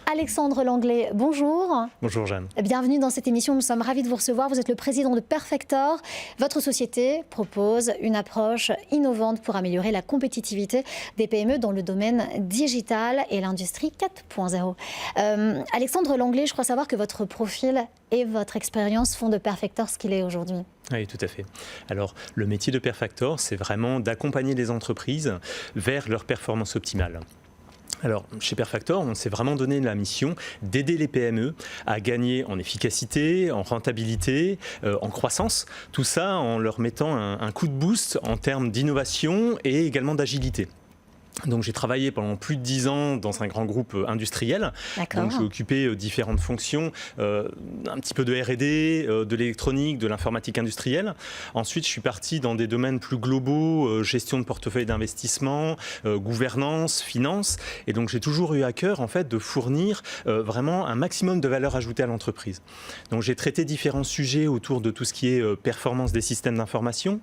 Alexandre Langlais, bonjour. Bonjour Jeanne. Bienvenue dans cette émission, nous sommes ravis de vous recevoir. Vous êtes le président de Perfector. Votre société propose une approche innovante pour améliorer la compétitivité des PME dans le domaine digital et l'industrie 4.0. Alexandre Langlais, je crois savoir que votre profil et votre expérience font de Perfector ce qu'il est aujourd'hui. Oui, tout à fait. Alors, le métier de Perfector, c'est vraiment d'accompagner les entreprises vers leur performance optimale. Alors, chez Perfector, on s'est vraiment donné la mission d'aider les PME à gagner en efficacité, en rentabilité, en croissance. Tout ça en leur mettant un coup de boost en termes d'innovation et également d'agilité. Donc j'ai travaillé pendant plus de 10 ans dans un grand groupe industriel. Donc j'ai occupé différentes fonctions, un petit peu de R&D, de l'électronique, de l'informatique industrielle. Ensuite je suis parti dans des domaines plus globaux, gestion de portefeuille d'investissement, gouvernance, finance. Et donc j'ai toujours eu à cœur en fait de fournir vraiment un maximum de valeur ajoutée à l'entreprise. Donc j'ai traité différents sujets autour de tout ce qui est performance des systèmes d'information.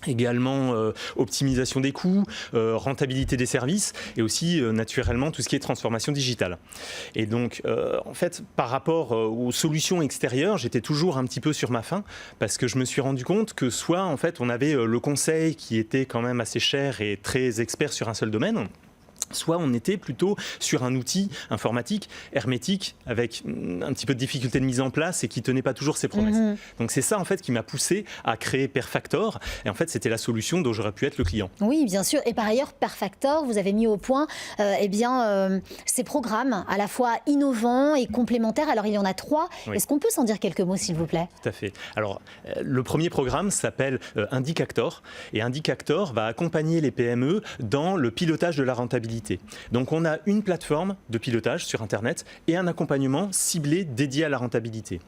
Également optimisation des coûts, rentabilité des services et aussi naturellement tout ce qui est transformation digitale. Et donc en fait par rapport aux solutions extérieures, j'étais toujours un petit peu sur ma faim parce que je me suis rendu compte que soit en fait on avait le conseil qui était quand même assez cher et très expert sur un seul domaine, soit on était plutôt sur un outil informatique hermétique avec un petit peu de difficulté de mise en place et qui ne tenait pas toujours ses promesses. Donc c'est ça en fait qui m'a poussé à créer Perfector et en fait c'était la solution dont j'aurais pu être le client. Oui bien sûr, et par ailleurs Perfector, vous avez mis au point ces programmes à la fois innovants et complémentaires. Alors il y en a 3, oui. Est-ce qu'on peut s'en dire quelques mots s'il vous plaît? Tout à fait. Alors le premier programme s'appelle Indicactor et Indicactor va accompagner les PME dans le pilotage de la rentabilité. Donc on a une plateforme de pilotage sur Internet et un accompagnement ciblé dédié à la rentabilité.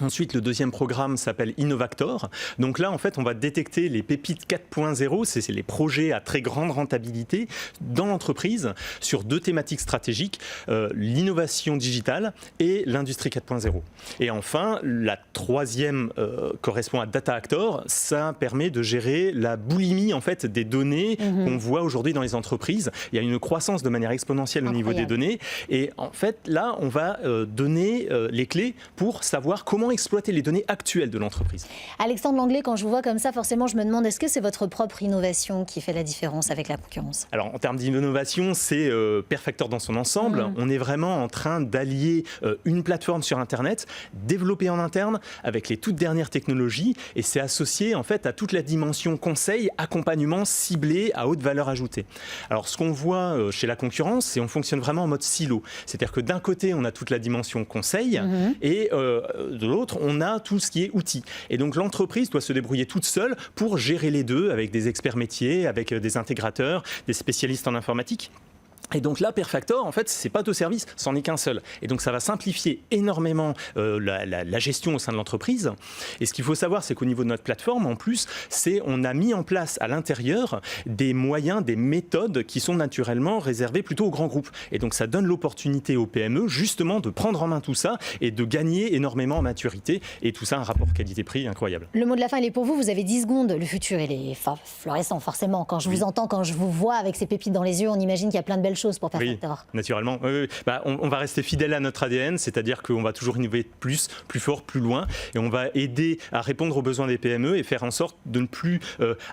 Ensuite, le deuxième programme s'appelle Innovactor. Donc là, en fait, on va détecter les pépites 4.0, c'est les projets à très grande rentabilité dans l'entreprise sur 2 thématiques stratégiques, l'innovation digitale et l'industrie 4.0. Et enfin, la troisième correspond à Data Actor. Ça permet de gérer la boulimie en fait, des données qu'on voit aujourd'hui dans les entreprises. Il y a une croissance de manière exponentielle au niveau des données. Et en fait, là, on va donner les clés pour savoir comment exploiter les données actuelles de l'entreprise. Alexandre Langlais, quand je vous vois comme ça, forcément, je me demande, est-ce que c'est votre propre innovation qui fait la différence avec la concurrence? Alors, en termes d'innovation, c'est Perfector dans son ensemble. On est vraiment en train d'allier une plateforme sur Internet, développée en interne, avec les toutes dernières technologies, et c'est associé en fait à toute la dimension conseil, accompagnement ciblé à haute valeur ajoutée. Alors, ce qu'on voit chez la concurrence, c'est qu'on fonctionne vraiment en mode silo. C'est-à-dire que d'un côté, on a toute la dimension conseil, et de l'autre, on a tout ce qui est outils. Et donc l'entreprise doit se débrouiller toute seule pour gérer les deux avec des experts métiers, avec des intégrateurs, des spécialistes en informatique. Et donc là, Perfector, en fait, c'est pas de service, c'en est qu'un seul. Et donc ça va simplifier énormément la gestion au sein de l'entreprise. Et ce qu'il faut savoir, c'est qu'au niveau de notre plateforme, en plus, on a mis en place à l'intérieur des moyens, des méthodes qui sont naturellement réservées plutôt aux grands groupes. Et donc ça donne l'opportunité aux PME, justement, de prendre en main tout ça et de gagner énormément en maturité. Et tout ça, un rapport qualité-prix incroyable. Le mot de la fin, il est pour vous. Vous avez 10 secondes. Le futur, il est florissant, forcément. Quand je vous entends, quand je vous vois avec ces pépites dans les yeux, on imagine qu'il y a plein de belles choses pour Perfector. Oui, naturellement. Oui. Bah, on va rester fidèle à notre ADN, c'est-à-dire qu'on va toujours innover plus fort, plus loin, et on va aider à répondre aux besoins des PME et faire en sorte de ne plus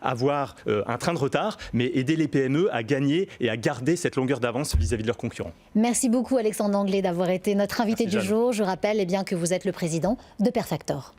avoir un train de retard, mais aider les PME à gagner et à garder cette longueur d'avance vis-à-vis de leurs concurrents. Merci beaucoup Alexandre Langlais d'avoir été notre invité du jour. Je rappelle que vous êtes le président de Perfector.